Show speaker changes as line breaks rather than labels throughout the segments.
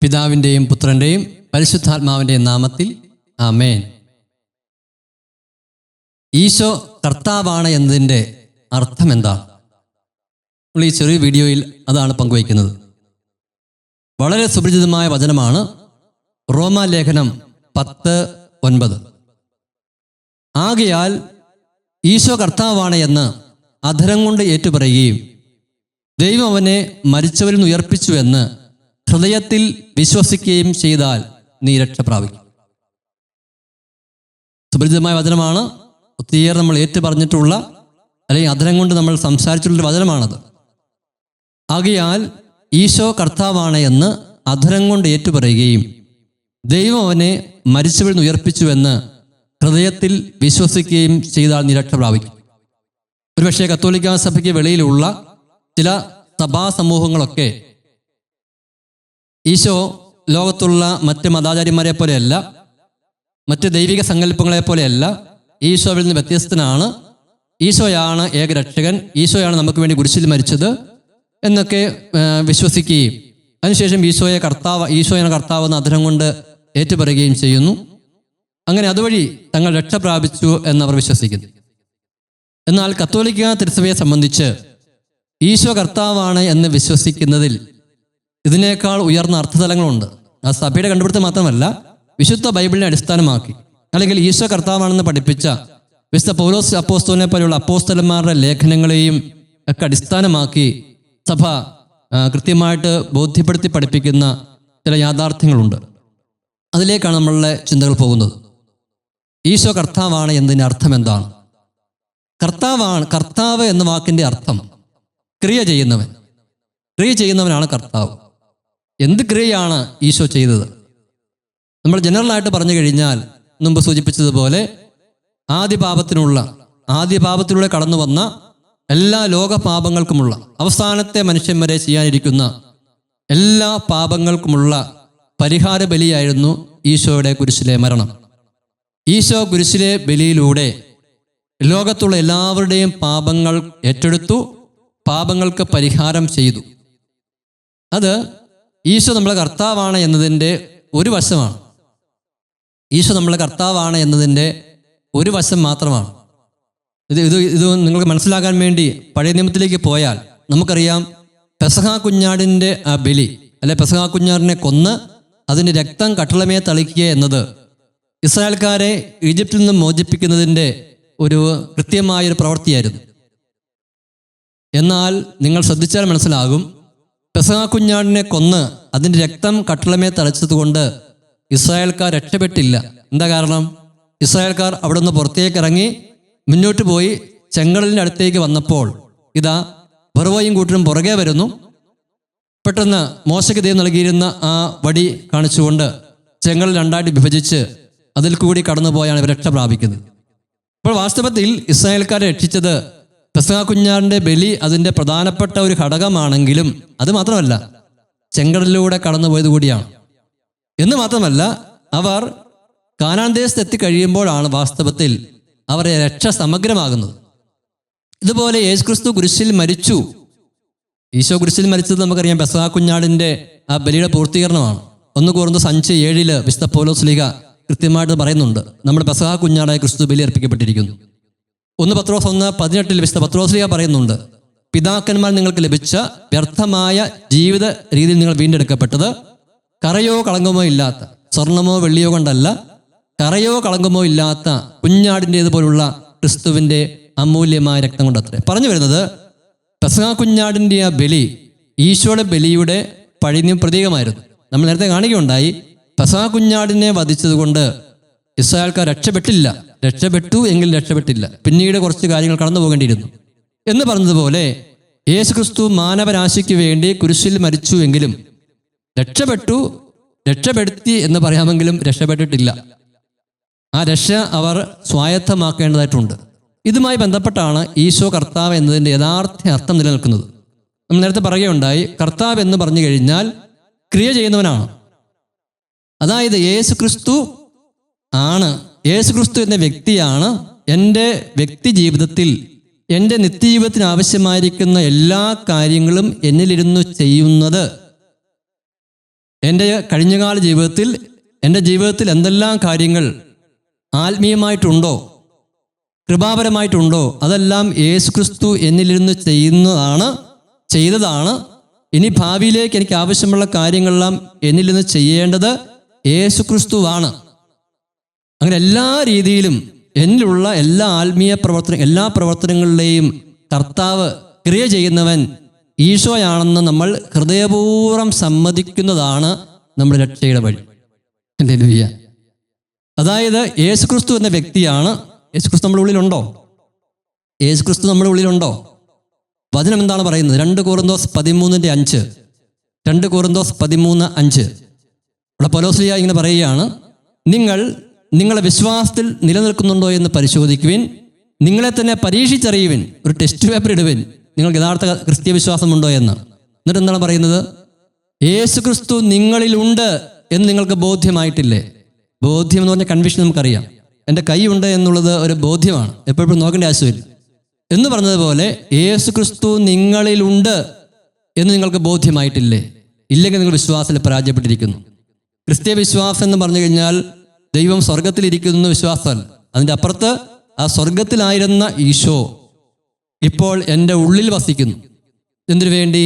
പിതാവിൻ്റെയും പുത്രൻ്റെയും പരിശുദ്ധാത്മാവിൻ്റെയും നാമത്തിൽ ആമേൻ. ഈശോ കർത്താവാണ് എന്നതിൻ്റെ അർത്ഥം എന്താണ്? നമ്മൾ ഈ ചെറിയ വീഡിയോയിൽ അതാണ് പങ്കുവയ്ക്കുന്നത്. വളരെ സുപരിചിതമായ വചനമാണ് റോമാലേഖനം 10:9. ആകയാൽ ഈശോ കർത്താവാണ് എന്ന് അധരം കൊണ്ട് ഏറ്റുപറയുകയും ദൈവം അവനെ മരിച്ചവരിൽ നിന്ന് ഉയർപ്പിച്ചു എന്ന് ഹൃദയത്തിൽ വിശ്വസിക്കുകയും ചെയ്താൽ നീ രക്ഷ പ്രാപിക്കും. സുപരിചിതമായ വചനമാണ്. ഒത്തിരിയേറെ നമ്മൾ ഏറ്റുപറഞ്ഞിട്ടുള്ള അല്ലെങ്കിൽ അധരം കൊണ്ട് നമ്മൾ സംസാരിച്ചിട്ടുള്ള വചനമാണത്. ആകയാൽ ഈശോ കർത്താവാണ് എന്ന് അധരം കൊണ്ട് ഏറ്റുപറയുകയും ദൈവം അവനെ മരിച്ചവരിൽ നിന്ന് ഉയർപ്പിച്ചു എന്ന് ഹൃദയത്തിൽ വിശ്വസിക്കുകയും ചെയ്താൽ നീ രക്ഷ പ്രാപിക്കും. ഒരുപക്ഷെ കത്തോലിക്കാ സഭയ്ക്ക് വെളിയിലുള്ള ചില സഭാ സമൂഹങ്ങളൊക്കെ ഈശോ ലോകത്തുള്ള മറ്റ് മതാചാര്യന്മാരെ പോലെയല്ല, മറ്റ് ദൈവിക സങ്കല്പങ്ങളെ പോലെയല്ല, ഈശോയിൽ നിന്ന് വ്യത്യസ്തനാണ്, ഈശോയാണ് ഏകരക്ഷകൻ, ഈശോയാണ് നമുക്ക് വേണ്ടി കുരിശിൽ മരിച്ചത് എന്നൊക്കെ വിശ്വസിക്കുകയും അതിനുശേഷം ഈശോയാണ് കർത്താവ് എന്ന് അധരം കൊണ്ട് ഏറ്റുപറയുകയും ചെയ്യുന്നു. അങ്ങനെ അതുവഴി തങ്ങൾ രക്ഷ പ്രാപിച്ചു എന്നവർ വിശ്വസിക്കുന്നു. എന്നാൽ കത്തോലിക്ക തിരുസഭയെ സംബന്ധിച്ച് ഈശോ കർത്താവാണ് എന്ന് വിശ്വസിക്കുന്നതിൽ ഇതിനേക്കാൾ ഉയർന്ന അർത്ഥതലങ്ങളുണ്ട്. ആ സഭയുടെ കണ്ടുപിടുത്തം മാത്രമല്ല, വിശുദ്ധ ബൈബിളിനെ അടിസ്ഥാനമാക്കി അല്ലെങ്കിൽ ഈശോ കർത്താവാണെന്ന് പഠിപ്പിച്ച വിശുദ്ധ പൗലോസ് അപ്പോസ്തലനെ പോലെയുള്ള അപ്പോസ്തലന്മാരുടെ ലേഖനങ്ങളെയും ഒക്കെ അടിസ്ഥാനമാക്കി സഭ കൃത്യമായിട്ട് ബോധ്യപ്പെടുത്തി പഠിപ്പിക്കുന്ന ചില യാഥാർത്ഥ്യങ്ങളുണ്ട്. അതിലേക്കാണ് നമ്മളുടെ ചിന്തകൾ പോകുന്നത്. ഈശോ കർത്താവാണ് എന്നതിൻ്റെ അർത്ഥം എന്താണ്? കർത്താവ് എന്ന വാക്കിൻ്റെ അർത്ഥം ക്രിയ ചെയ്യുന്നവനാണ് കർത്താവ്. എന്ത് ക്രിയയാണ് ഈശോ ചെയ്തത്? നമ്മൾ ജനറലായിട്ട് പറഞ്ഞു കഴിഞ്ഞാൽ മുമ്പ് സൂചിപ്പിച്ചതുപോലെ ആദ്യപാപത്തിലൂടെ കടന്നു വന്ന എല്ലാ ലോകപാപങ്ങൾക്കുമുള്ള അവസാനത്തെ മനുഷ്യൻ വരെ ചെയ്യാനിരിക്കുന്ന എല്ലാ പാപങ്ങൾക്കുമുള്ള പരിഹാര ബലിയായിരുന്നു ഈശോയുടെ കുരിശിലെ മരണം. ഈശോ കുരിശിലെ ബലിയിലൂടെ ലോകത്തുള്ള എല്ലാവരുടെയും പാപങ്ങൾ ഏറ്റെടുത്തു, പാപങ്ങൾക്ക് പരിഹാരം ചെയ്തു. അത് ഈശോ നമ്മളെ കർത്താവാണ് എന്നതിൻ്റെ ഒരു വശമാണ്. ഈശോ നമ്മളെ കർത്താവാണ് എന്നതിൻ്റെ ഒരു വശം മാത്രമാണ്. ഇത് നിങ്ങൾക്ക് മനസ്സിലാക്കാൻ വേണ്ടി പഴയ നിയമത്തിലേക്ക് പോയാൽ നമുക്കറിയാം, പെസഹ കുഞ്ഞാടിൻ്റെ ആ ബലി അല്ലെ പെസഹ കുഞ്ഞാടിനെ കൊന്ന് അതിൻ്റെ രക്തം കട്ടിളമേ തളിക്കുക എന്നത് ഇസ്രായേൽക്കാരെ ഈജിപ്തിൽ നിന്ന് മോചിപ്പിക്കുന്നതിൻ്റെ ഒരു കൃത്യമായൊരു പ്രവൃത്തിയായിരുന്നു. എന്നാൽ നിങ്ങൾ ശ്രദ്ധിച്ചാൽ മനസ്സിലാകും, പെസഹ കുഞ്ഞാടിനെ കൊന്ന് അതിൻ്റെ രക്തം കട്ടിളമേ തളിച്ചതുകൊണ്ട് ഇസ്രായേൽക്കാർ രക്ഷപ്പെട്ടില്ല. എന്താ കാരണം? ഇസ്രായേൽക്കാർ അവിടെ നിന്ന് പുറത്തേക്ക് ഇറങ്ങി മുന്നോട്ട് പോയി ചെങ്കടലിൻ്റെ അടുത്തേക്ക് വന്നപ്പോൾ ഇതാ ഫറവോയും കൂട്ടരും പുറകെ വരുന്നു. പെട്ടെന്ന് മോശയ്ക്ക് ദൈവം നൽകിയിരുന്ന ആ വടി കാണിച്ചുകൊണ്ട് ചെങ്കടൽ രണ്ടായിട്ട് വിഭജിച്ച് അതിൽ കൂടി കടന്നുപോയാണ് ഇവർ രക്ഷ പ്രാപിക്കുന്നത്. അപ്പോൾ വാസ്തവത്തിൽ ഇസ്രായേൽക്കാരെ രക്ഷിച്ചത് പെസഹ കുഞ്ഞാടിൻ്റെ ബലി അതിൻ്റെ പ്രധാനപ്പെട്ട ഒരു ഘടകമാണെങ്കിലും അത് മാത്രമല്ല, ചെങ്കടലിലൂടെ കടന്നുപോയത് കൂടിയാണ്. എന്ന് മാത്രമല്ല, അവർ കാനാൻ ദേശത്ത് എത്തിക്കഴിയുമ്പോഴാണ് വാസ്തവത്തിൽ അവരെ രക്ഷ സമഗ്രമാകുന്നത്. ഇതുപോലെ യേശുക്രിസ്തു കുരിശിൽ മരിച്ചു. ഈശോ കുരിശിൽ മരിച്ചത് നമുക്കറിയാം പെസഹ കുഞ്ഞാടിൻ്റെ ആ ബലിയുടെ പൂർത്തീകരണമാണ്. 1 കൊരിന്ത്യർ 5:7 വിശുദ്ധ പൗലോസ് ശ്ലീഹ കൃത്യമായിട്ട് പറയുന്നുണ്ട്, നമ്മുടെ പെസഹ കുഞ്ഞാടായ ക്രിസ്തു ബലി അർപ്പിക്കപ്പെട്ടിരിക്കുന്നു. 1 പത്രോസ് 1:18 വിശുദ്ധ പത്രോസ് ശ്ലീഹ പറയുന്നുണ്ട്, പിതാക്കന്മാർ നിങ്ങൾക്ക് ലഭിച്ച വ്യർത്ഥമായ ജീവിത രീതിയിൽ നിങ്ങൾ വീണ്ടെടുക്കപ്പെട്ടത് കറയോ കളങ്കമോ ഇല്ലാത്ത, സ്വർണമോ വെള്ളിയോ കൊണ്ടല്ല, കറയോ കളങ്കമോ ഇല്ലാത്ത കുഞ്ഞാടിൻ്റേതുപോലുള്ള ക്രിസ്തുവിൻ്റെ അമൂല്യമായ രക്തം കൊണ്ടത്രേ. പറഞ്ഞു വരുന്നത്, പെസഹ കുഞ്ഞാടിൻ്റെ ആ ബലി ഈശോയുടെ ബലിയുടെ പഴിഞ്ഞ പ്രതീകമായിരുന്നു. നമ്മൾ നേരത്തെ കാണുകയുണ്ടായി, പെസഹ കുഞ്ഞാടിനെ വധിച്ചതുകൊണ്ട് ഇസ്രായേൽക്കാർ രക്ഷപ്പെട്ടു എങ്കിൽ രക്ഷപ്പെട്ടില്ല, പിന്നീട് കുറച്ച് കാര്യങ്ങൾ കടന്നു പോകേണ്ടിയിരുന്നു എന്ന് പറഞ്ഞതുപോലെ യേശുക്രിസ്തു മാനവരാശിക്ക് വേണ്ടി കുരിശിൽ മരിച്ചു എങ്കിലും രക്ഷപ്പെടുത്തി എന്ന് പറയാമെങ്കിലും രക്ഷപ്പെട്ടിട്ടില്ല. ആ രക്ഷ അവർ സ്വായത്തമാക്കേണ്ടതായിട്ടുണ്ട്. ഇതുമായി ബന്ധപ്പെട്ടാണ് ഈശോ കർത്താവ് എന്നതിൻ്റെ യഥാർത്ഥ അർത്ഥം നിലനിൽക്കുന്നത്. നമ്മൾ നേരത്തെ പറയുകയുണ്ടായി, കർത്താവ് എന്ന് പറഞ്ഞു കഴിഞ്ഞാൽ ക്രിയ ചെയ്യുന്നവനാണ്. അതായത് യേശുക്രിസ്തു എന്ന വ്യക്തിയാണ് എൻ്റെ വ്യക്തി ജീവിതത്തിൽ, എൻ്റെ നിത്യജീവിതത്തിന് ആവശ്യമായിരിക്കുന്ന എല്ലാ കാര്യങ്ങളും എന്നിലിരുന്നു ചെയ്യുന്നത് എൻ്റെ കഴിഞ്ഞകാല ജീവിതത്തിൽ, എൻ്റെ ജീവിതത്തിൽ എന്തെല്ലാം കാര്യങ്ങൾ ആത്മീയമായിട്ടുണ്ടോ, കൃപാപരമായിട്ടുണ്ടോ, അതെല്ലാം യേശുക്രിസ്തു എന്നിലിരുന്ന് ചെയ്തതാണ്. ഇനി ഭാവിയിലേക്ക് എനിക്ക് ആവശ്യമുള്ള കാര്യങ്ങളെല്ലാം എന്നിൽ നിന്ന് ചെയ്യേണ്ടത് യേശുക്രിസ്തുവാണ്. അങ്ങനെ എല്ലാ രീതിയിലും എന്നിലുള്ള എല്ലാ പ്രവർത്തനങ്ങളിലെയും കർത്താവ് ക്രിയ ചെയ്യുന്നവൻ ഈശോയാണെന്ന് നമ്മൾ ഹൃദയപൂർവ്വം സമ്മതിക്കുന്നതാണ് നമ്മുടെ രക്ഷയുടെ വഴി. ഹല്ലേലൂയ. അതായത് യേശുക്രിസ്തു എന്ന വ്യക്തിയാണ്. യേശുക്രിസ്തു നമ്മുടെ ഉള്ളിലുണ്ടോ? യേശുക്രിസ്തു നമ്മുടെ ഉള്ളിലുണ്ടോ? വചനം എന്താണ് പറയുന്നത്? 2 കൊറിന്തോസ് 13:5. 2 കൊറിന്തോസ് 13:5. ഇവിടെ പൗലോസ് ഇങ്ങനെ പറയുകയാണ്, നിങ്ങളുടെ വിശ്വാസത്തിൽ നിലനിൽക്കുന്നുണ്ടോ എന്ന് പരിശോധിക്കുവിൻ, നിങ്ങളെ തന്നെ പരീക്ഷിച്ചറിയുവിൻ, ഒരു ടെസ്റ്റ് പേപ്പർ ഇടുവിൻ, നിങ്ങൾക്ക് യഥാർത്ഥ ക്രിസ്തീയ വിശ്വാസമുണ്ടോ എന്ന്. എന്നിട്ട് എന്താണ് പറയുന്നത്? യേശുക്രിസ്തു നിങ്ങളിലുണ്ട് എന്ന് നിങ്ങൾക്ക് ബോധ്യമായിട്ടില്ലേ? ബോധ്യം എന്ന് പറഞ്ഞ കൺവിഷൻ നമുക്കറിയാം. എൻ്റെ കൈ ഉണ്ട് എന്നുള്ളത് ഒരു ബോധ്യമാണ്, എപ്പോഴും നോക്കേണ്ട ആവശ്യമില്ല. എന്ന് പറഞ്ഞതുപോലെ യേശുക്രിസ്തു നിങ്ങളിലുണ്ട് എന്ന് നിങ്ങൾക്ക് ബോധ്യമായിട്ടില്ലേ? ഇല്ലെങ്കിൽ നിങ്ങൾ വിശ്വാസത്തിൽ പരാജയപ്പെട്ടിരിക്കുന്നു. ക്രിസ്തീയ വിശ്വാസം എന്ന് പറഞ്ഞു കഴിഞ്ഞാൽ ദൈവം സ്വർഗത്തിലിരിക്കുന്ന വിശ്വാസമല്ല. അതിൻ്റെ അപ്പുറത്ത് ആ സ്വർഗത്തിലായിരുന്ന ഈശോ ഇപ്പോൾ എൻ്റെ ഉള്ളിൽ വസിക്കുന്നു. എന്തിനു വേണ്ടി?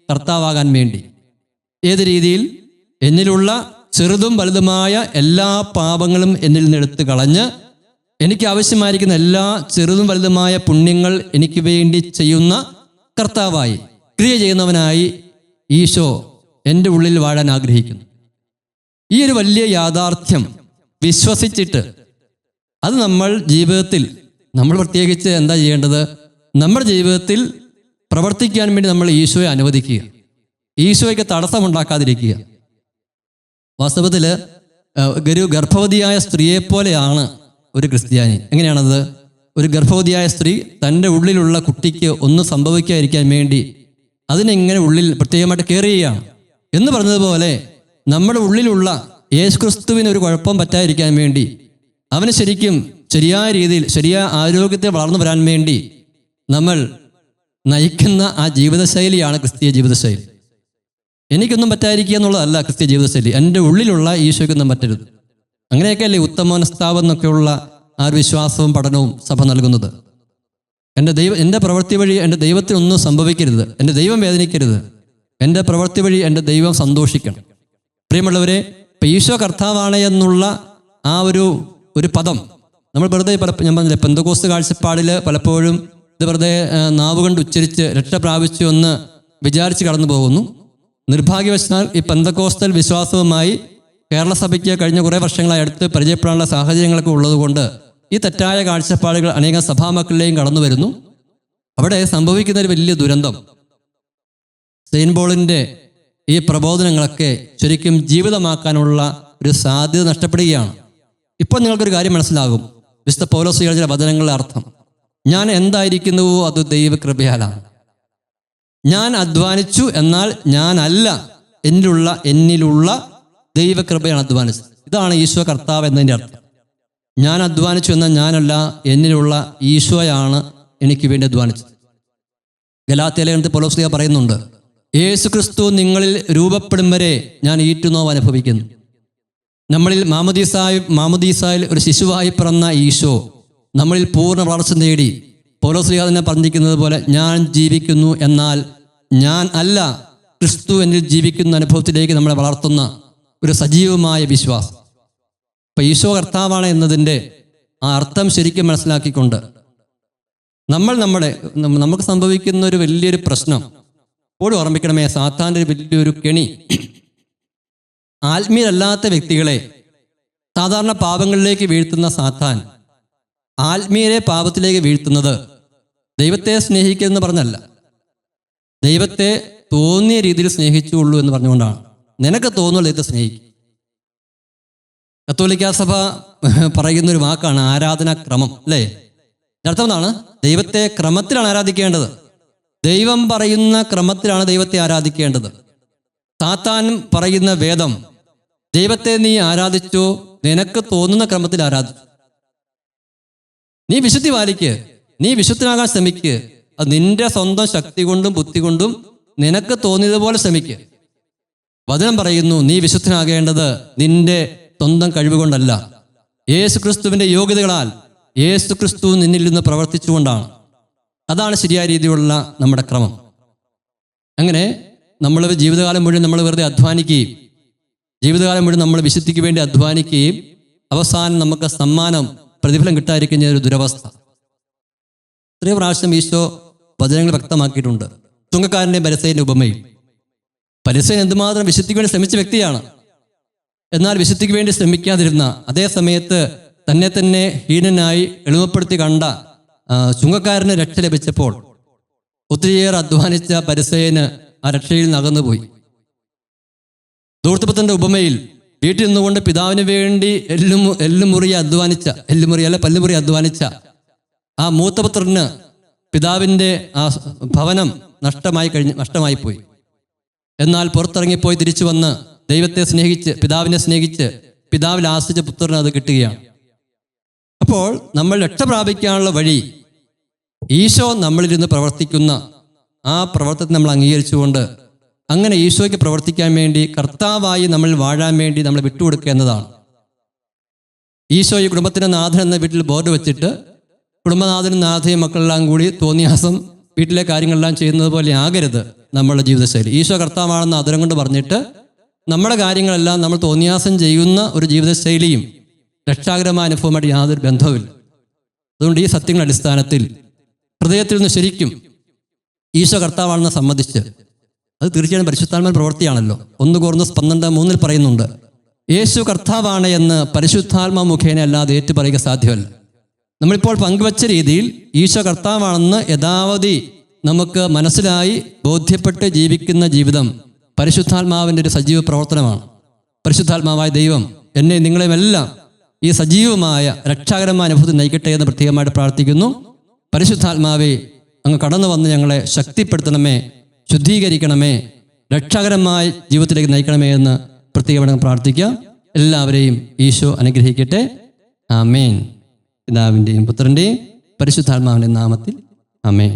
കർത്താവാകാൻ വേണ്ടി. ഏത് രീതിയിൽ? എന്നിലുള്ള ചെറുതും വലുതുമായ എല്ലാ പാപങ്ങളും എന്നിൽ നിന്ന് എടുത്തു കളഞ്ഞ് എനിക്ക് ആവശ്യമായിരിക്കുന്ന എല്ലാ ചെറുതും വലുതുമായ പുണ്യങ്ങൾ എനിക്ക് വേണ്ടി ചെയ്യുന്ന കർത്താവായി, ക്രിയ ചെയ്യുന്നവനായി ഈശോ എൻ്റെ ഉള്ളിൽ വാഴാൻ ആഗ്രഹിക്കുന്നു. ഈ ഒരു വലിയ യാഥാർത്ഥ്യം വിശ്വസിച്ചിട്ട് അത് നമ്മൾ പ്രത്യേകിച്ച് എന്താ ചെയ്യേണ്ടത്? നമ്മുടെ ജീവിതത്തിൽ പ്രവർത്തിക്കാൻ വേണ്ടി നമ്മൾ ഈശോയെ അനുവദിക്കുക, ഈശോയ്ക്ക് തടസ്സമുണ്ടാക്കാതിരിക്കുക. വാസ്തവത്തിൽ ഒരു ഗർഭവതിയായ സ്ത്രീയെപ്പോലെയാണ് ഒരു ക്രിസ്ത്യാനി. എങ്ങനെയാണത്? ഒരു ഗർഭവതിയായ സ്ത്രീ തൻ്റെ ഉള്ളിലുള്ള കുട്ടിക്ക് ഒന്നും സംഭവിക്കാതിരിക്കാൻ വേണ്ടി അതിനെങ്ങനെ ഉള്ളിൽ പ്രത്യേകമായിട്ട് കെയർ ചെയ്യുകയാണ് എന്ന് പറഞ്ഞതുപോലെ നമ്മുടെ ഉള്ളിലുള്ള യേശുക്രിസ്തുവിന് ഒരു കുഴപ്പം പറ്റാതിരിക്കാൻ വേണ്ടി, അവന് ശരിക്കും ശരിയായ രീതിയിൽ ശരിയായ ആരോഗ്യത്തെ വളർന്നു വരാൻ വേണ്ടി നമ്മൾ നയിക്കുന്ന ആ ജീവിതശൈലിയാണ് ക്രിസ്തീയ ജീവിതശൈലി. എനിക്കൊന്നും പറ്റാതിരിക്കുക എന്നുള്ളതല്ല ക്രിസ്തീയ ജീവിതശൈലി. എൻ്റെ ഉള്ളിലുള്ള ഈശോയ്ക്കൊന്നും പറ്റരുത്. അങ്ങനെയൊക്കെയല്ലേ ഉത്തമോനസ്താവ് എന്നൊക്കെയുള്ള ആ ഒരു വിശ്വാസവും പഠനവും സഭ നൽകുന്നത്. എൻ്റെ പ്രവൃത്തി വഴി എൻ്റെ ദൈവത്തിനൊന്നും സംഭവിക്കരുത്, എൻ്റെ ദൈവം വേദനിക്കരുത്, എൻ്റെ പ്രവൃത്തി വഴി എൻ്റെ ദൈവം സന്തോഷിക്കണം. പ്രിയമുള്ളവരെ, ഇപ്പം ഈശോ കർത്താവാണ് എന്നുള്ള ആ ഒരു പദം നമ്മൾ വെറുതെ ഞാൻ പറഞ്ഞില്ലേ, പെന്തക്കോസ്ത് കാഴ്ചപ്പാടിൽ പലപ്പോഴും ഇത് വെറുതെ നാവുകൊണ്ട് ഉച്ചരിച്ച് രക്ഷ പ്രാപിച്ചു എന്ന് വിചാരിച്ച് കടന്നു പോകുന്നു. നിർഭാഗ്യവശാൽ ഈ പെന്തക്കോസ്തൽ വിശ്വാസവുമായി കേരള സഭയ്ക്ക് കഴിഞ്ഞ കുറേ വർഷങ്ങളായി അടുത്ത് പരിചയപ്പെടാനുള്ള സാഹചര്യങ്ങളൊക്കെ ഉള്ളതുകൊണ്ട് ഈ തെറ്റായ കാഴ്ചപ്പാടുകൾ അനേകം സഭാമക്കളിലെയും കടന്നു വരുന്നു. അവിടെ സംഭവിക്കുന്ന ഒരു വലിയ ദുരന്തം, സെയിൻറ്റ് പോളിൻ്റെ ഈ പ്രബോധനങ്ങളൊക്കെ ശരിക്കും ജീവിതമാക്കാനുള്ള ഒരു സാധ്യത നഷ്ടപ്പെടുകയാണ്. ഇപ്പോൾ നിങ്ങൾക്കൊരു കാര്യം മനസ്സിലാകും, വിശുദ്ധ പൗലോസ് ചില വചനങ്ങളുടെ അർത്ഥം. ഞാൻ എന്തായിരിക്കുന്നുവോ അത് ദൈവകൃപയാലാണ്. ഞാൻ അധ്വാനിച്ചു എന്നാൽ ഞാനല്ല, എന്നിലുള്ള ദൈവകൃപയാണ് അധ്വാനിച്ചത്. ഇതാണ് ഈശോ കർത്താവ് എന്നതിൻ്റെ അർത്ഥം. ഞാൻ അധ്വാനിച്ചു എന്നാൽ ഞാനല്ല, എന്നിലുള്ള ഈശോയാണ് എനിക്ക് വേണ്ടി അധ്വാനിച്ചത്. ഗലാത്യ ലേഖനത്തിൽ പൗലോസ് പറയുന്നുണ്ട്, യേശുക്രിസ്തു നിങ്ങളിൽ രൂപപ്പെടും വരെ ഞാൻ ഈറ്റുനോവ് അനുഭവിക്കുന്നു. നമ്മളിൽ മാമോദീസായിൽ ഒരു ശിശുവായി പിറന്ന ഈശോ നമ്മളിൽ പൂർണ്ണ വളർച്ച നേടി. പൗലോസ് തന്നെ പറഞ്ഞിരിക്കുന്നത് പോലെ, ഞാൻ ജീവിക്കുന്നു എന്നാൽ ഞാൻ അല്ല, ക്രിസ്തു എന്നിൽ ജീവിക്കുന്ന അനുഭവത്തിലേക്ക് നമ്മളെ വളർത്തുന്ന ഒരു സജീവമായ വിശ്വാസം. ഇപ്പം ഈശോ കർത്താവാണ് എന്നതിൻ്റെ ആ അർത്ഥം ശരിക്കും മനസ്സിലാക്കിക്കൊണ്ട് നമുക്ക് സംഭവിക്കുന്ന ഒരു വലിയൊരു പ്രശ്നം എപ്പോഴും ഓർമ്മിക്കണമേ, സാത്താൻ്റെ ഒരു വലിയൊരു കെണി, ആത്മീയരല്ലാത്ത വ്യക്തികളെ സാധാരണ പാപങ്ങളിലേക്ക് വീഴ്ത്തുന്ന സാത്താൻ ആത്മീയരെ പാപത്തിലേക്ക് വീഴ്ത്തുന്നത് ദൈവത്തെ സ്നേഹിക്കുമെന്ന് പറഞ്ഞല്ല, ദൈവത്തെ തോന്നിയ രീതിയിൽ സ്നേഹിച്ചുള്ളൂ എന്ന് പറഞ്ഞുകൊണ്ടാണ്. നിനക്ക് തോന്നുന്ന ദൈവത്തെ സ്നേഹിക്കും. കത്തോലിക്കാ സഭ പറയുന്നൊരു വാക്കാണ് ആരാധനാക്രമം, അല്ലേ? അർത്ഥം എന്താണ്? ദൈവത്തെ ക്രമത്തിലാണ് ആരാധിക്കേണ്ടത്. ദൈവം പറയുന്ന ക്രമത്തിലാണ് ദൈവത്തെ ആരാധിക്കേണ്ടത്. സാത്താൻ പറയുന്ന വേദം, ദൈവത്തെ നീ ആരാധിച്ചോ, നിനക്ക് തോന്നുന്ന ക്രമത്തിൽ ആരാധിച്ചു. നീ വിശുദ്ധി പാലിക്ക്, നീ വിശുദ്ധനാകാൻ ശ്രമിക്ക്, അത് നിന്റെ സ്വന്തം ശക്തി കൊണ്ടും ബുദ്ധി കൊണ്ടും നിനക്ക് തോന്നിയതുപോലെ ശ്രമിക്ക്. വചനം പറയുന്നു, നീ വിശുദ്ധനാകേണ്ടത് നിന്റെ സ്വന്തം കഴിവ് കൊണ്ടല്ല, യേശു ക്രിസ്തുവിൻ്റെ യോഗ്യതകളാൽ യേശു ക്രിസ്തു നിന്നിൽ നിന്ന് പ്രവർത്തിച്ചുകൊണ്ടാണ്. അതാണ് ശരിയായ രീതിയിലുള്ള നമ്മുടെ ക്രമം. അങ്ങനെ നമ്മൾ ജീവിതകാലം മുഴുവൻ നമ്മൾ വെറുതെ അധ്വാനിക്കുകയും ജീവിതകാലം മുഴുവൻ നമ്മൾ വിശുദ്ധിക്ക് വേണ്ടി അധ്വാനിക്കുകയും അവസാനം നമുക്ക് സമ്മാനം പ്രതിഫലം കിട്ടാതിരിക്കുന്ന ഒരു ദുരവസ്ഥ. ഇത്രയും പ്രാവശ്യം ഈശോ വചനങ്ങൾ വ്യക്തമാക്കിയിട്ടുണ്ട്. ചുങ്കക്കാരൻ്റെയും പരിസേൻ്റെ ഉപമയിൽ. പരിസേൻ എന്തുമാത്രം വിശുദ്ധിക്ക് വേണ്ടി ശ്രമിച്ച വ്യക്തിയാണ്. എന്നാൽ വിശുദ്ധിക്ക് വേണ്ടി ശ്രമിക്കാതിരുന്ന, അതേ സമയത്ത് തന്നെ തന്നെ ഹീനനായി എളിമപ്പെടുത്തി കണ്ട ചുങ്കക്കാരന് രക്ഷ ലഭിച്ചപ്പോൾ ഒത്തിരിയേറെ അധ്വാനിച്ച പരിസേന് ആ രക്ഷയിൽ നകന്നുപോയി. ധൂർത്തപുത്രൻ്റെ ഉപമയിൽ വീട്ടിൽ നിന്നുകൊണ്ട് പിതാവിന് വേണ്ടി പല്ലുമുറി അധ്വാനിച്ച ആ മൂത്തപുത്രന് പിതാവിൻ്റെ ആ ഭവനം നഷ്ടമായി പോയി. എന്നാൽ പുറത്തിറങ്ങിപ്പോയി തിരിച്ചു വന്ന് ദൈവത്തെ സ്നേഹിച്ച്, പിതാവിനെ സ്നേഹിച്ച്, പിതാവിൽ ആശ്രയിച്ച പുത്രന് അത് കിട്ടുകയാണ്. അപ്പോൾ നമ്മൾ രക്ഷ പ്രാപിക്കാനുള്ള വഴി ഈശോ നമ്മളിരുന്ന് പ്രവർത്തിക്കുന്ന ആ പ്രവർത്തനത്തെ നമ്മൾ അംഗീകരിച്ചുകൊണ്ട് അങ്ങനെ ഈശോയ്ക്ക് പ്രവർത്തിക്കാൻ വേണ്ടി, കർത്താവായി നമ്മൾ വാഴാൻ വേണ്ടി നമ്മൾ വിട്ടുകൊടുക്കുക എന്നതാണ്. ഈശോ ഈ കുടുംബത്തിൻ്റെ നാഥൻ എന്ന വീട്ടിൽ ബോർഡ് വെച്ചിട്ട് കുടുംബനാഥനും നാഥയും മക്കളെല്ലാം കൂടി തോന്നിയാസം വീട്ടിലെ കാര്യങ്ങളെല്ലാം ചെയ്യുന്നത് പോലെ ആകരുത് നമ്മളുടെ ജീവിതശൈലി. ഈശോ കർത്താവാണെന്ന് ആദരം കൊണ്ട് പറഞ്ഞിട്ട് നമ്മുടെ കാര്യങ്ങളെല്ലാം നമ്മൾ തോന്നിയാസം ചെയ്യുന്ന ഒരു ജീവിതശൈലിയും രക്ഷാകരമായ അനുഭവമായിട്ട് യാതൊരു ബന്ധവുമില്ല. അതുകൊണ്ട് ഈ സത്യങ്ങളുടെ അടിസ്ഥാനത്തിൽ ഹൃദയത്തിൽ നിന്ന് ശരിക്കും ഈശോ കർത്താവാണെന്ന് സമ്മതിച്ച്, അത് തീർച്ചയായും പരിശുദ്ധാത്മാവിന്റെ പ്രവൃത്തിയാണല്ലോ. 1 കൊരിന്ത്യർ 12:3 പറയുന്നുണ്ട്, യേശു കർത്താവാണ് എന്ന് പരിശുദ്ധാത്മാ മുഖേന അല്ലാതെ ഏറ്റുപറയുക സാധ്യമല്ല. നമ്മളിപ്പോൾ പങ്കുവച്ച രീതിയിൽ ഈശോ കർത്താവാണെന്ന് യഥാവധി നമുക്ക് മനസ്സിലായി ബോധ്യപ്പെട്ട് ജീവിക്കുന്ന ജീവിതം പരിശുദ്ധാത്മാവിൻ്റെ ഒരു സജീവ പ്രവർത്തനമാണ്. പരിശുദ്ധാത്മാവായ ദൈവം എന്നെ നിങ്ങളെയുമെല്ലാം ഈ സജീവമായ രക്ഷാകരമായ അനുഭവത്തിൽ നയിക്കട്ടെ എന്ന് പ്രത്യേകമായിട്ട് പ്രാർത്ഥിക്കുന്നു. പരിശുദ്ധാത്മാവെ, അങ്ങ് കടന്നു വന്ന് ഞങ്ങളെ ശക്തിപ്പെടുത്തണമേ, ശുദ്ധീകരിക്കണമേ, രക്ഷാകരമായ ജീവിതത്തിലേക്ക് നയിക്കണമേ എന്ന് പ്രത്യേകമായിട്ട് പ്രാർത്ഥിക്കാം. എല്ലാവരെയും ഈശോ അനുഗ്രഹിക്കട്ടെ. ആമേൻ. പിതാവിൻ്റെയും പുത്രൻ്റെയും പരിശുദ്ധാത്മാവിൻ്റെ നാമത്തിൽ ആമേൻ.